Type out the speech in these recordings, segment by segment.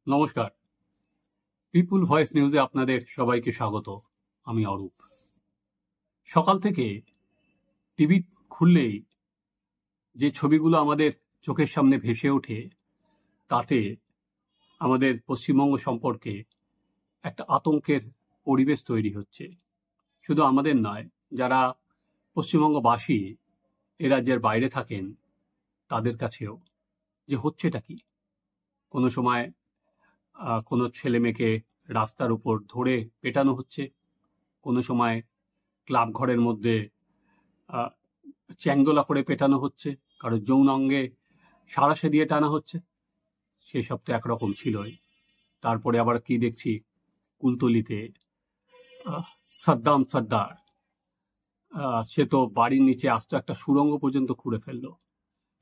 নমস্কার। পিপুল ভয়েস নিউজে আপনাদের সবাইকে স্বাগত। আমি অরূপ। সকাল থেকে টিভি খুললেই যে ছবিগুলো আমাদের চোখের সামনে ভেসে ওঠে, তাতে আমাদের পশ্চিমবঙ্গ সম্পর্কে একটা আতঙ্কের পরিবেশ তৈরি হচ্ছে। শুধু আমাদের নয়, যারা পশ্চিমবঙ্গবাসী এ রাজ্যের বাইরে থাকেন তাদের কাছেও, যে হচ্ছেটা কি। কোনো সময় কোনো ছেলে মেয়েকে রাস্তার উপর ধরে পেটানো হচ্ছে, কোনো সময় ক্লাব ঘরের মধ্যে আহ, চ্যাংদোলা করে পেটানো হচ্ছে, কারো যৌন অঙ্গে সাঁড়াশে দিয়ে টানা হচ্ছে। সেসব তো একরকম ছিলই। তারপরে আবার কি দেখছি, কুলতলিতে সাদ্দাম সর্দার, সে তো বাড়ির নিচে আস্ত একটা সুড়ঙ্গ পর্যন্ত খুঁড়ে ফেললো,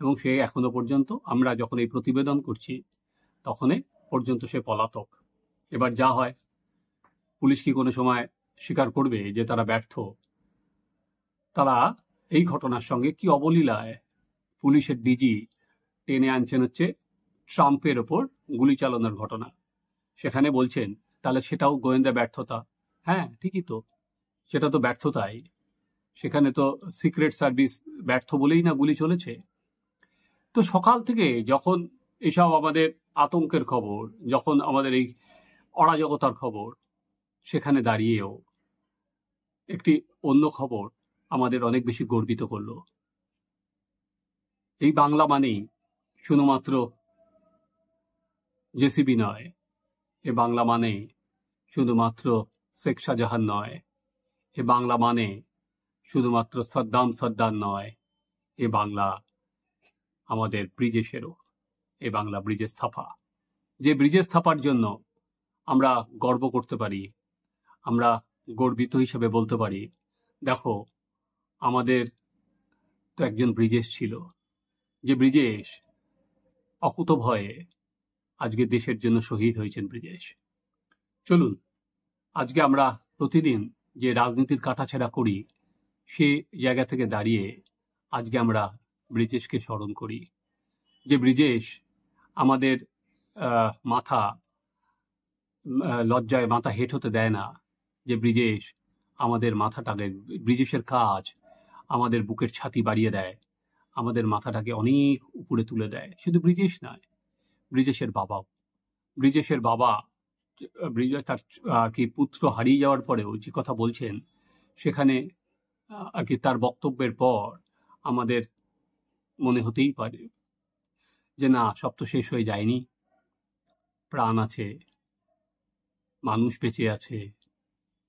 এবং সে এখনো পর্যন্ত, আমরা যখন এই প্রতিবেদন করছি তখনই পর্যন্ত সে পলাতক। এবার যা হয়, পুলিশ কি কোনো সময় স্বীকার করবে যে তারা ব্যর্থ? তারা এই ঘটনার সঙ্গে কি অবলীলায় পুলিশের ডিজি টেনে আনছেন হচ্ছে ট্রাম্পের ওপর গুলি চালানোর ঘটনা। সেখানে বলছেন তাহলে সেটাও গোয়েন্দা ব্যর্থতা। হ্যাঁ, ঠিকই তো, সেটা তো ব্যর্থতাই। সেখানে তো সিক্রেট সার্ভিস ব্যর্থ বলেই না গুলি চলেছে। তো সকাল থেকে যখন এসব আমাদের আতঙ্কের খবর, যখন আমাদের এই অরাজকতার খবর, সেখানে দাঁড়িয়েও একটি অন্য খবর আমাদের অনেক বেশি গর্বিত করলো। এই বাংলা মানেই শুধুমাত্র জেসিবি নয়, এ বাংলা মানে শুধুমাত্র শেখ শাহজাহান নয়, এ বাংলা মানে শুধুমাত্র সাদ্দাম সর্দার নয়, এ বাংলা আমাদের ব্রিজেশেরও। এ বাংলা ব্রিজের স্থাপা, যে ব্রিজের স্থাপার জন্য আমরা গর্ব করতে পারি, আমরা গর্বিত হিসেবে বলতে পারি, দেখো আমাদের তো একজন ব্রিজেশ ছিল, যে ব্রিজেশ অকুতভয়ে আজকে দেশের জন্য শহীদ হয়েছেন ব্রিজেশ। চলুন আজকে আমরা প্রতিদিন যে রাজনীতির কাটাছেঁড়া করি, সে জায়গা থেকে দাঁড়িয়ে আজকে আমরা ব্রিজেশকে স্মরণ করি। যে ব্রিজেশ আমাদের মাথা লজ্জায় মাথা হেঁট হতে দেয় না, যে ব্রিজেশ আমাদের মাথাটাকে, ব্রিজেশের কাজ আমাদের বুকের ছাতি বাড়িয়ে দেয়, আমাদের মাথাটাকে অনেক উপরে তুলে দেয়। শুধু ব্রিজেশ নয়, ব্রিজেশের বাবাও। ব্রিজেশের বাবা তার আর কি পুত্র হারিয়ে যাওয়ার পরেও যে কথা বলছেন, সেখানে আর কি তার বক্তব্যের পর আমাদের মনে হতেই পারে যে না, সব তো শেষ হয়ে যায়নি, প্রাণ আছে, মানুষ বেঁচে আছে,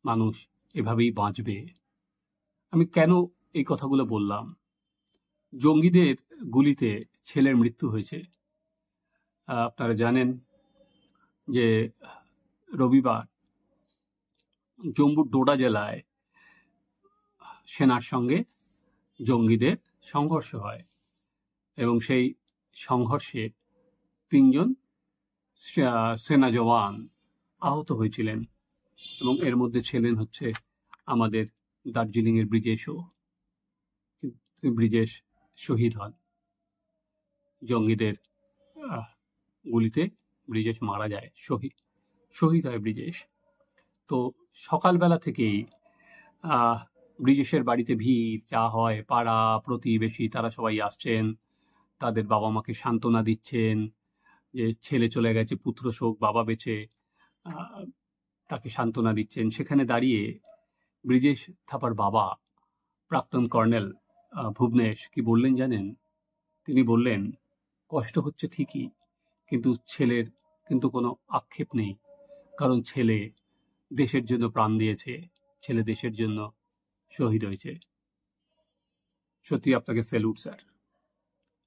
মানুষ এভাবেই বাঁচবে। আমি কেন এই কথাগুলো বললাম? জঙ্গিদের গুলিতে ছেলের মৃত্যু হয়েছে। আপনারা জানেন যে রবিবার জম্মুর ডোডা জেলায় সেনার সঙ্গে জঙ্গিদের সংঘর্ষ হয়, এবং সেই সংঘর্ষে 3 জন সেনা জওয়ান আহত হয়েছিলেন, এবং এর মধ্যে ছিলেন হচ্ছে আমাদের দার্জিলিংয়ের ব্রিজেশও। ব্রিজেশ শহীদ হন জঙ্গিদের গুলিতে, ব্রিজেশ মারা যায়, শহীদ হয় ব্রিজেশ। তো সকালবেলা থেকেই ব্রিজেশের বাড়িতে ভিড়, চা হয়, পাড়া প্রতিবেশী তারা সবাই আসছেন, তাদের বাবা মাকে সান্ত্বনা দিচ্ছেন যে ছেলে চলে গেছে, পুত্র শোক, বাবা বেঁচে, তাকে সান্ত্বনা দিচ্ছেন। সেখানে দাঁড়িয়ে ব্রিজেশ থাপার বাবা, প্রাক্তন কর্নেল ভুবনেশ, কি বললেন জানেন? তিনি বললেন, কষ্ট হচ্ছে ঠিকই, কিন্তু ছেলের কিন্তু কোনো আক্ষেপ নেই, কারণ ছেলে দেশের জন্য প্রাণ দিয়েছে, ছেলে দেশের জন্য শহীদ হয়েছে। সত্যি আপনাকে স্যালুট স্যার।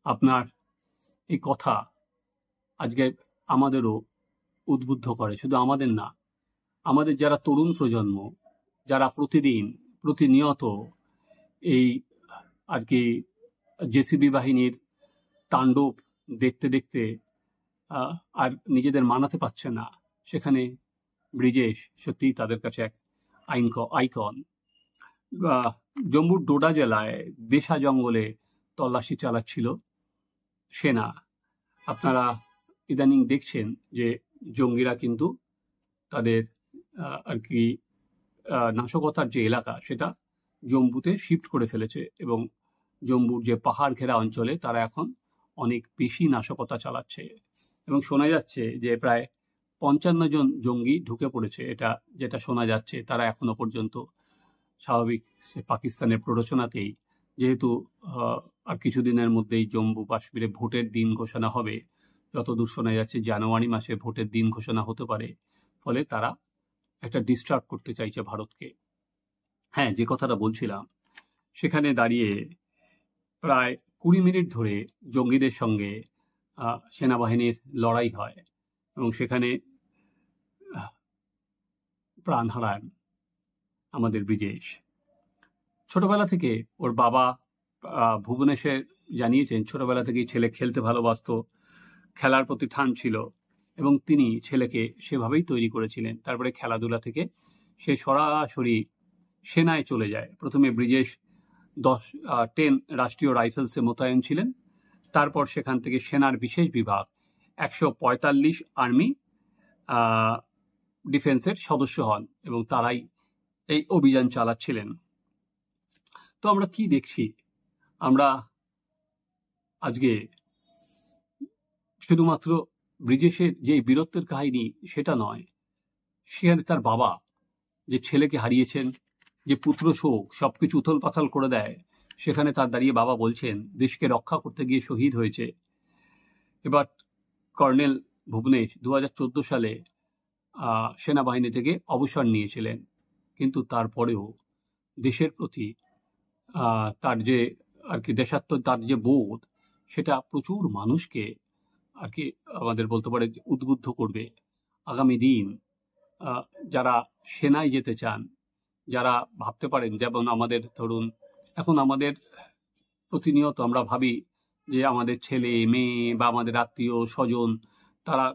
আপনার এই কথা আজকে আমাদেরও উদ্বুদ্ধ করে, শুধু আমাদের না, আমাদের যারা তরুণ প্রজন্ম, যারা প্রতিনিয়ত এই আর কি জেসিবি বাহিনীর তাণ্ডব দেখতে দেখতে আর নিজেদের মানাতে পারছে না, সেখানে ব্রিজেশ সত্যিই তাদের কাছে এক আইকন। জম্মুর ডোডা জেলায় দেশা জঙ্গলে তল্লাশি চালাচ্ছিল সেনা। আপনারা ইদানিং দেখছেন যে জঙ্গিরা কিন্তু তাদের আর কি নাশকতার যে এলাকা সেটা জম্মুতে শিফট করে ফেলেছে এবং জম্মুর যে পাহাড় ঘেরা অঞ্চলে তারা এখন অনেক বেশি নাশকতা চালাচ্ছে এবং শোনা যাচ্ছে যে প্রায় ৫৫ জন জঙ্গি ঢুকে পড়েছে, এটা যেটা শোনা যাচ্ছে। তারা এখনো পর্যন্ত স্বাভাবিক পাকিস্তানের প্ররোচনাতেই, যেহেতু আর কিছুদিনের মধ্যেই জম্মু কাশ্মীরে ভোটের দিন ঘোষণা হবে, যতদূর শোনা যাচ্ছে জানুয়ারি মাসে ভোটের দিন ঘোষণা হতে পারে, ফলে তারা একটা ডিস্টার্ব করতে চাইছে ভারতকে। হ্যাঁ, যে কথাটা বলছিলাম, সেখানে দাঁড়িয়ে প্রায় ২০ মিনিট ধরে জঙ্গিদের সঙ্গে সেনাবাহিনীর লড়াই হয় এবং সেখানে প্রাণ হারান আমাদের ব্রিজেশ। ছোটবেলা থেকে ওর বাবা ভুবনেশ্বরে জানিয়েছেন ছোটবেলা থেকেই ছেলে খেলতে ভালোবাসতো, খেলার প্রতি টান ছিল এবং তিনি ছেলেকে সেভাবেই তৈরি করেছিলেন। তারপরে খেলাধুলা থেকে সে সরাসরি সেনায় চলে যায়। প্রথমে ব্রিজেশ 10 রাষ্ট্রীয় রাইফেলসে মোতায়েন ছিলেন, তারপর সেখান থেকে সেনার বিশেষ বিভাগ ১৪৫ আর্মি ডিফেন্সের সদস্য হন এবং তারাই এই অভিযান চালাচ্ছিলেন। তো আমরা কি দেখছি? আমরা আজকে শুধুমাত্র ব্রিজেশের যে বীরত্বের কাহিনী সেটা নয়, সেখানে তার বাবা যে ছেলেকে হারিয়েছেন, যে পুত্র শোক সবকিছু উথল পাথাল করে দেয়, সেখানে তার দাঁড়িয়ে বাবা বলছেন দেশকে রক্ষা করতে গিয়ে শহীদ হয়েছে। এবার কর্নেল ভুবনেশ ২০১৪ সালে সেনাবাহিনী থেকে অবসর নিয়েছিলেন, কিন্তু তারপরেও দেশের প্রতি তার যে আর কি তার যে বোধ, সেটা প্রচুর মানুষকে আর কি আমাদের বলতে পারে উদ্বুদ্ধ করবে। আগামী দিন যারা সেনায় যেতে চান, যারা ভাবতে পারেন, যেমন আমাদের ধরুন এখন আমাদের প্রতিনিয়ত আমরা ভাবি যে আমাদের ছেলে মেয়ে বা আমাদের আত্মীয় স্বজন তারা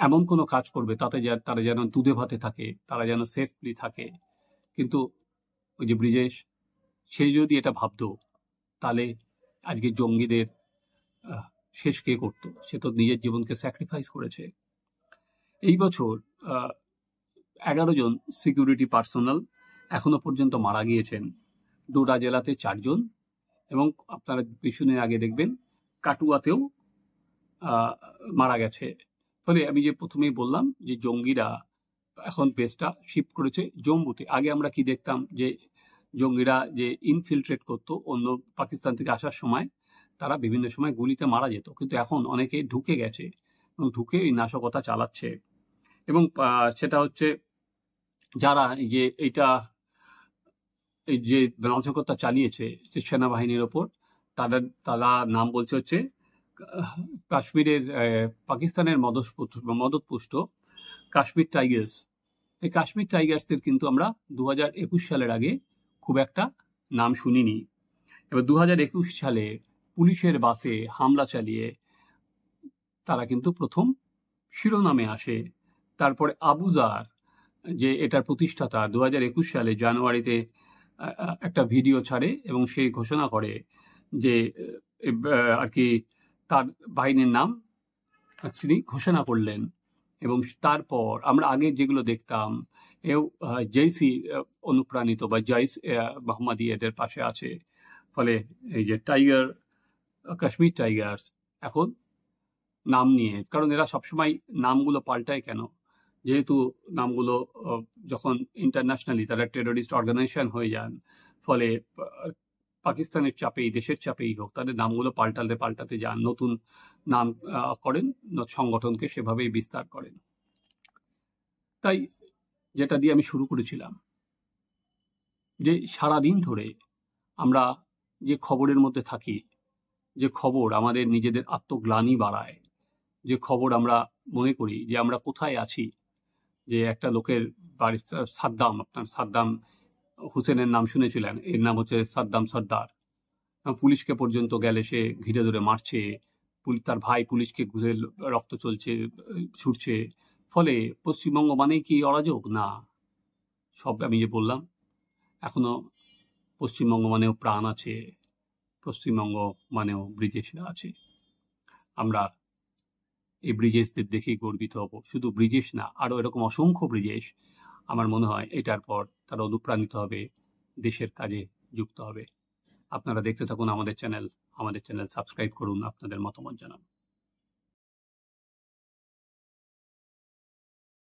এমন কোনো কাজ করবে তাতে তারা যেন দুধে ভাতে থাকে, তারা যেন সেফলি থাকে। কিন্তু ওই যে ব্রিজেশ, সে যদি এটা ভাবতো তাহলে আজকে জঙ্গিদের শেষ কে করতো? সে তো নিজের জীবনকে স্যাক্রিফাইস করেছে। এই বছর ১১ জন সিকিউরিটি পার্সোনাল এখনো পর্যন্ত মারা গিয়েছেন। ডোডা জেলাতে ৪ জন এবং আপনারা পিছনে আগে দেখবেন কাটুয়াতেও মারা গেছে। ফলে আমি যে প্রথমেই বললাম যে জঙ্গিরা এখন বেসটা শিফট করেছে জম্মুতে। আগে আমরা কি দেখতাম যে জঙ্গিরা যে ইনফিলট্রেট করতো অন্য পাকিস্তান থেকে আসার সময়, তারা বিভিন্ন সময় গুলিতে মারা যেত, কিন্তু এখন অনেকে ঢুকে গেছে এবং ঢুকে এই নাশকতা চালাচ্ছে। এবং সেটা হচ্ছে যারা যে এই যে নাশকতা চালিয়েছে যে সেনাবাহিনীর ওপর, তারা নাম বলছে হচ্ছে কাশ্মীরের পাকিস্তানের মদতপুষ্ট কাশ্মীর টাইগার্স। এই কাশ্মীর টাইগার্সদের কিন্তু আমরা ২০২১ সালের আগে খুব একটা নাম শুনিনি। এবার ২০২১ সালে পুলিশের বাসে হামলা চালিয়ে তারা কিন্তু প্রথম শিরোনামে আসে। তারপরে আবুজার, যে এটার প্রতিষ্ঠাতা, ২০২১ সালে জানুয়ারিতে একটা ভিডিও ছাড়ে এবং সে ঘোষণা করে যে আর কি তার বাহিনীর নাম তিনি ঘোষণা করলেন। এবং তারপর আমরা আগে যেগুলো দেখতাম, এও জৈসি অনুপ্রাণিত বা জৈস মোহাম্মদী এদের পাশে আছে। ফলে এই যে কাশ্মীর টাইগার্স এখন নাম নিয়ে, কারণ এরা সবসময় নামগুলো পাল্টায় কেন? যেহেতু নামগুলো যখন ইন্টারন্যাশনালি তারা টেরোরিস্ট অর্গানাইজেশন হয়ে যান, ফলে পাকিস্তানের চাপেই, দেশের চাপেই হোক, তাদের নামগুলো পাল্টাতে যান, নতুন নাম করেন, সংগঠনকে সেভাবেই বিস্তার করেন। তাই যেটা দিয়ে আমি শুরু করেছিলাম, যে সারাদিন ধরে আমরা যে খবরের মধ্যে থাকি, যে খবর আমাদের নিজেদের আত্মগ্লানি বাড়ায়, যে খবর আমরা মনে করি যে আমরা কোথায় আছি, যে একটা লোকের বাড়ি সাদ্দাম হুসেনের নাম শুনেছিলেন, এর নাম হচ্ছে সাদ্দাম সর্দার। পুলিশকে পর্যন্ত গেলে সে ঘিরে ধরে মারছে, তার ভাই পুলিশকে ঘুরে রক্ত চলছে, ছুটছে। ফলে পশ্চিমবঙ্গ মানেই কি অরাজক? না, সব আমি যে বললাম, এখনো পশ্চিমবঙ্গ মানেও প্রাণ আছে, পশ্চিমবঙ্গ মানেও ব্রিজেশরা আছে। আমরা এই ব্রিজেশদের দেখেই গর্বিত হব। শুধু ব্রিজেশ না, আরও এরকম অসংখ্য ব্রিজেশ আমার মনে হয় এটার পর তারা অনুপ্রাণিত হবে, দেশের কাজে যুক্ত হবে। আপনারা দেখতে থাকুন আমাদের চ্যানেল সাবস্ক্রাইব করুন, আপনাদের মতামত জানান।